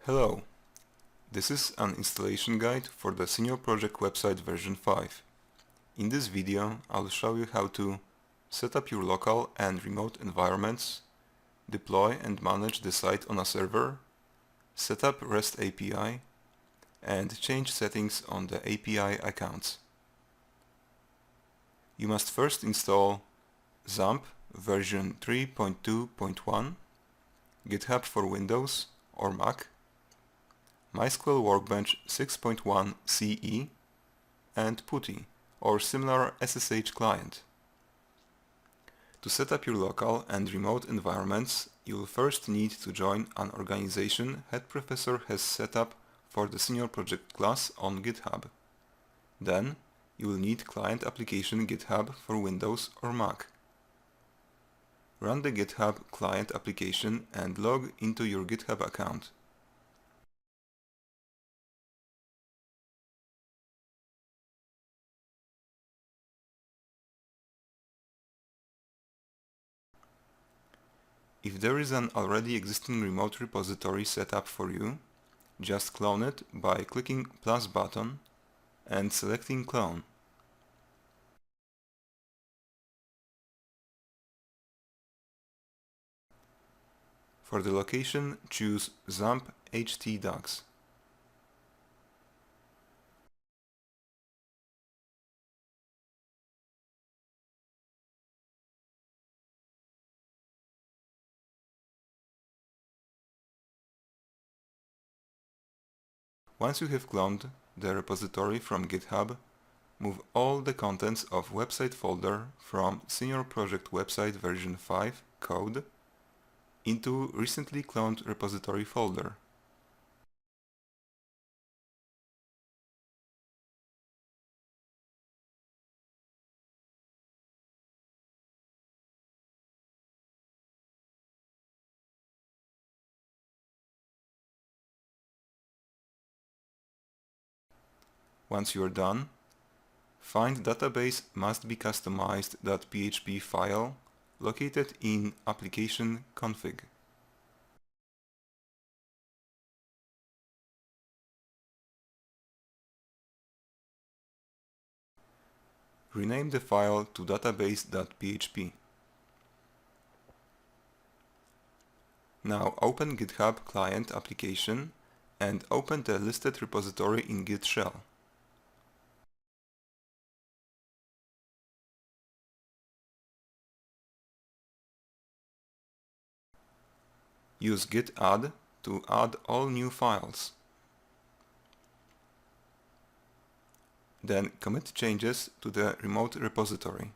Hello, this is an installation guide for the Senior Project website version 5. In this video, I'll show you how to set up your local and remote environments, deploy and manage the site on a server, set up REST API, and change settings on the API accounts. You must first install XAMPP version 3.2.1, GitHub for Windows or Mac, MySQL Workbench 6.1 CE, and PuTTY or similar SSH client. To set up your local and remote environments, you will first need to join an organization head professor has set up for the Senior Project class on GitHub. Then, you will need client application GitHub for Windows or Mac. Run the GitHub client application and log into your GitHub account. If there is an already existing remote repository set up for you, just clone it by clicking plus button and selecting clone. For the location, choose XAMPP htdocs. Once you have cloned the repository from GitHub, move all the contents of website folder from Senior Project website version 5 code into recently cloned repository folder. Once you're done, find database must be customized.php file located in application config. Rename the file to database.php. Now open GitHub client application and open the listed repository in Git shell. Use git add to add all new files. Then commit changes to the remote repository.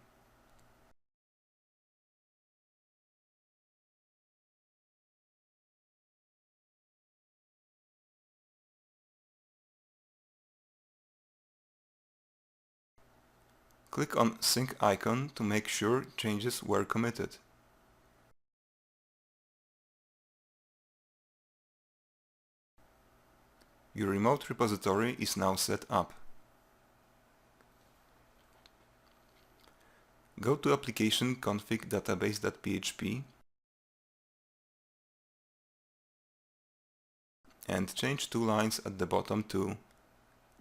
Click on sync icon to make sure changes were committed. Your remote repository is now set up. Go to application config database.php and change two lines at the bottom to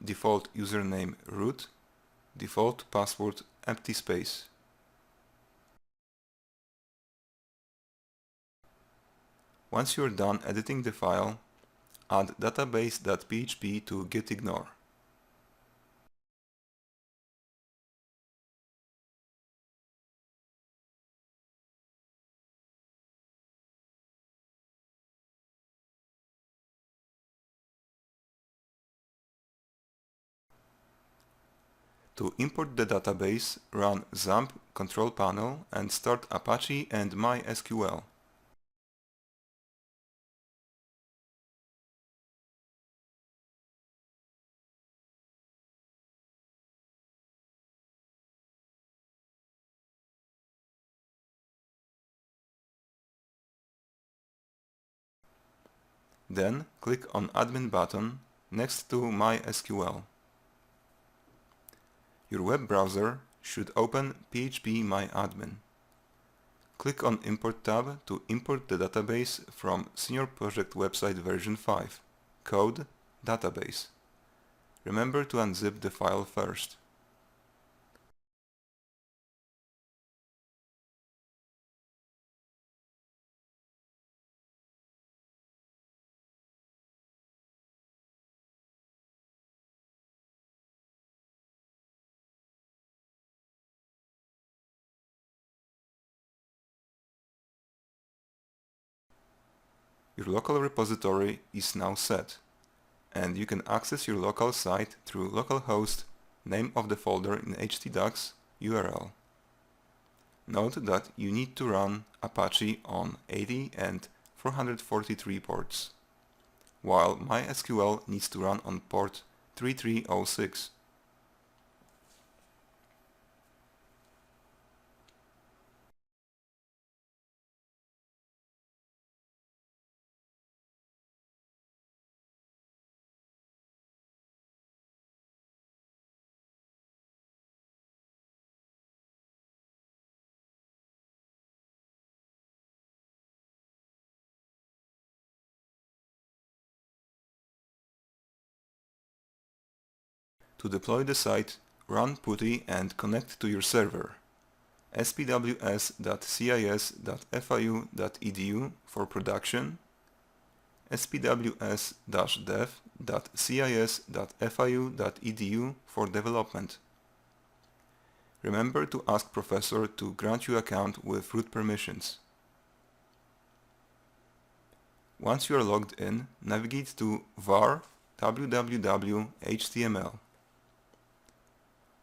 default username root, default password empty space. Once you're done editing the file, add database.php to gitignore. To import the database, run XAMPP control panel and start Apache and MySQL. Then click on Admin button next to MySQL. Your web browser should open phpMyAdmin. Click on Import tab to import the database from Senior Project website version 5. code, database. Remember to unzip the file first. Your local repository is now set, and you can access your local site through localhost, name of the folder in htdocs, URL. Note that you need to run Apache on 80 and 443 ports, while MySQL needs to run on port 3306. To deploy the site, run putty and connect to your server, spws.cis.fiu.edu for production, spws-dev.cis.fiu.edu for development. Remember to ask Professor to grant you account with root permissions. Once you are logged in, navigate to var www.html.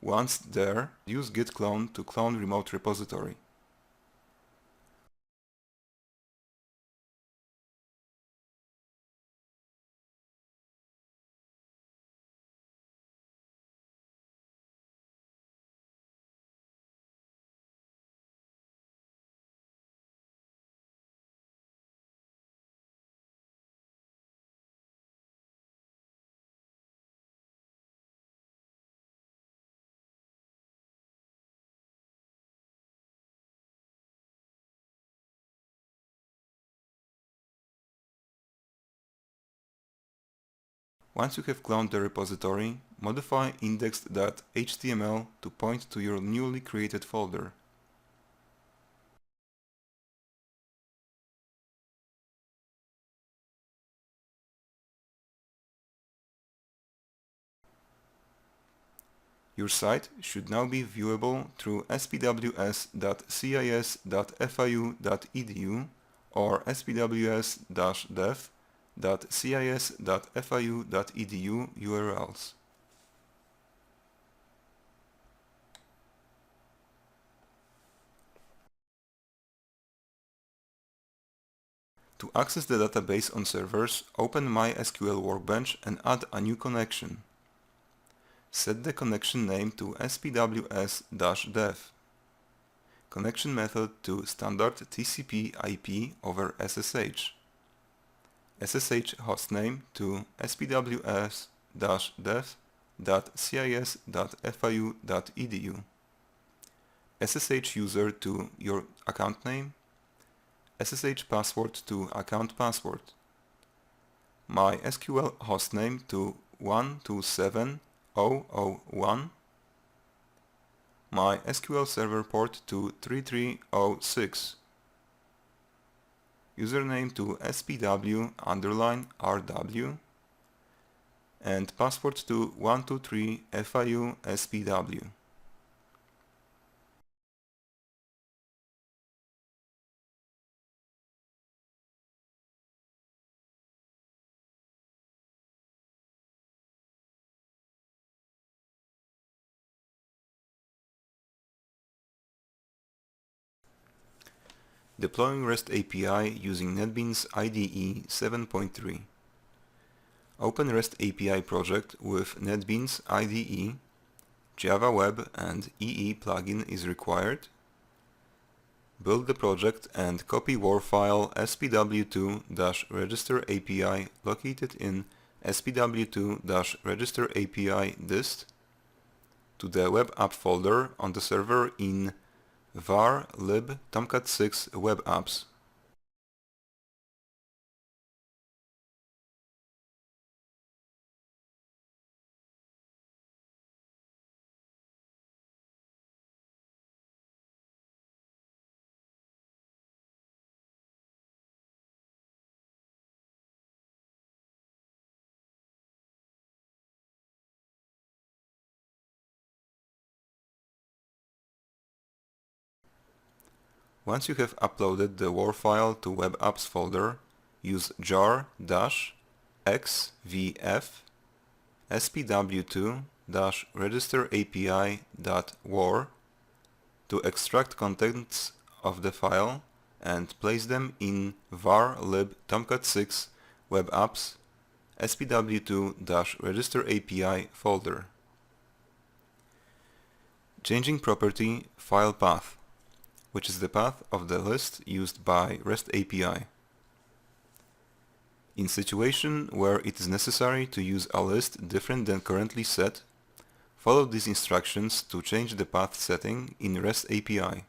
Once there, use git clone to clone remote repository. Once you have cloned the repository, modify indexed.html to point to your newly created folder. Your site should now be viewable through spws.cis.fiu.edu or spws-dev.cis.fiu.edu URLs. To access the database on servers, open MySQL Workbench and add a new connection. Set the connection name to spws-dev. Connection method to standard TCP IP over SSH. SSH hostname to spws-dev.cis.fiu.edu. SSH user to your account name. SSH password to account password. MySQL hostname to 127.0.0.1. MySQL server port to 3306. Username to spw_rw and password to 123FIU SPW. Deploying REST API using NetBeans IDE 7.3. Open REST API project with NetBeans IDE, Java Web and EE plugin is required. Build the project and copy WAR file spw2-register API located in spw2-register API dist to the web app folder on the server in var lib tomcat6 web apps. Once you have uploaded the WAR file to Web Apps folder, use jar-xvf spw2-registerapi.war to extract contents of the file and place them in var lib tomcat6 web apps spw2-registerapi folder. Changing property file path, which is the path of the list used by REST API. In situation where it is necessary to use a list different than currently set, follow these instructions to change the path setting in REST API.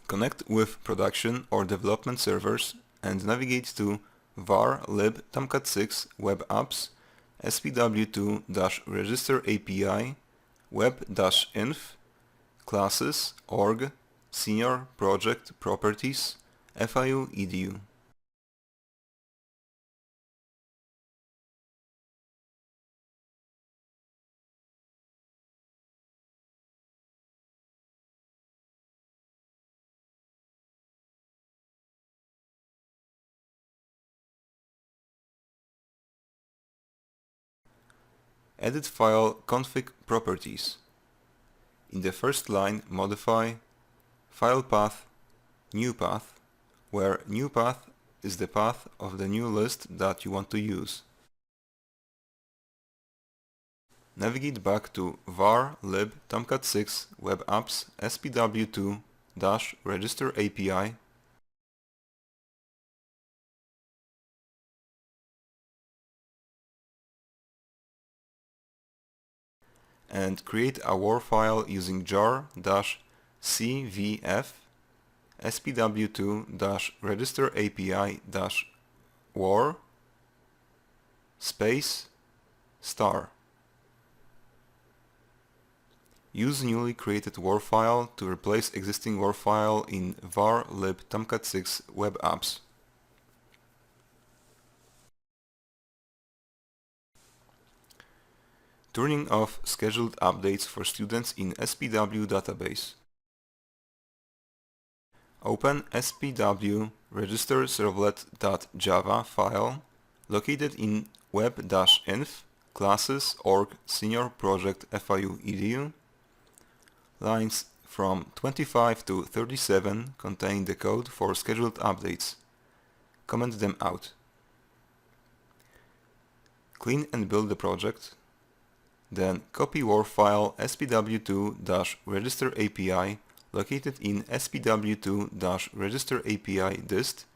Connect with production or development servers and navigate to var lib tomcat6 web apps spw2-registerapi web-inf classes org senior project properties FIU edu. Edit file config properties. In the first line, modify file path new path, where new path is the path of the new list that you want to use. Navigate back to var lib tomcat6 web apps spw2-registerapi and create a WAR file using jar-cvf spw2-registerapi-war space star. Use newly created WAR file to replace existing WAR file in var lib tomcat6 web apps. Turning off scheduled updates for students in SPW database. Open spw register servlet.java file located in web-inf classes org senior project FIU edu. Lines from 25 to 37 contain the code for scheduled updates. Comment them out. Clean and build the project. Then copy WAR file spw2-registerapi located in spw2-registerapi dist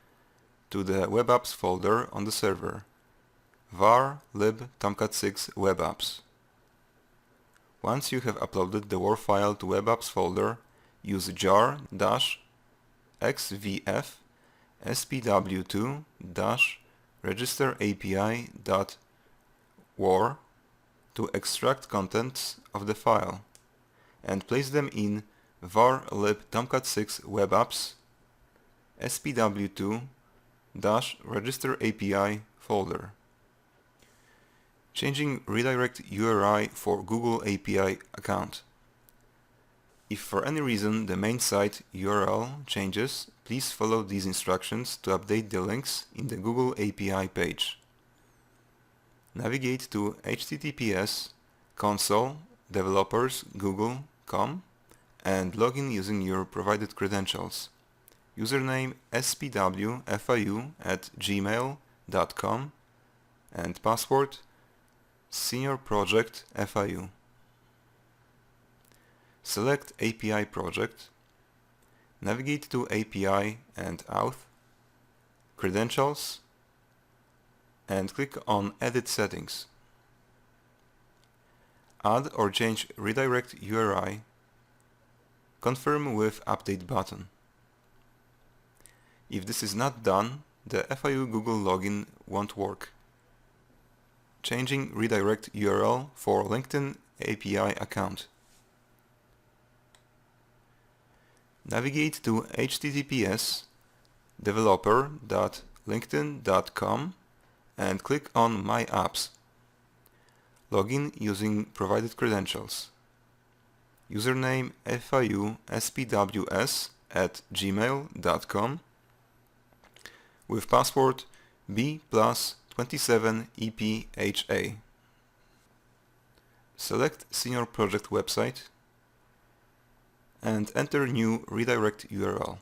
to the web apps folder on the server. var lib tomcat6 web apps. Once you have uploaded the WAR file to web apps folder, use jar-xvf spw2-registerapi.war to extract contents of the file and place them in var lib tomcat6 web apps spw2-registerapi folder. Changing redirect URI for Google API account. If for any reason the main site URL changes, please follow these instructions to update the links in the Google API page. Navigate to https console.developers.google.com and log in using your provided credentials. Username spwfiu@gmail.com and password senior project FIU. Select API project. Navigate to API and oauth, credentials, and click on Edit Settings. Add or change redirect URI. Confirm with Update button. If this is not done, the FIU Google login won't work. Changing redirect URL for LinkedIn API account. Navigate to https developer.linkedin.com and click on My Apps. Login using provided credentials. username fiuspws@gmail.com, with password B+27EPHA. Select Senior Project website and enter new redirect URL.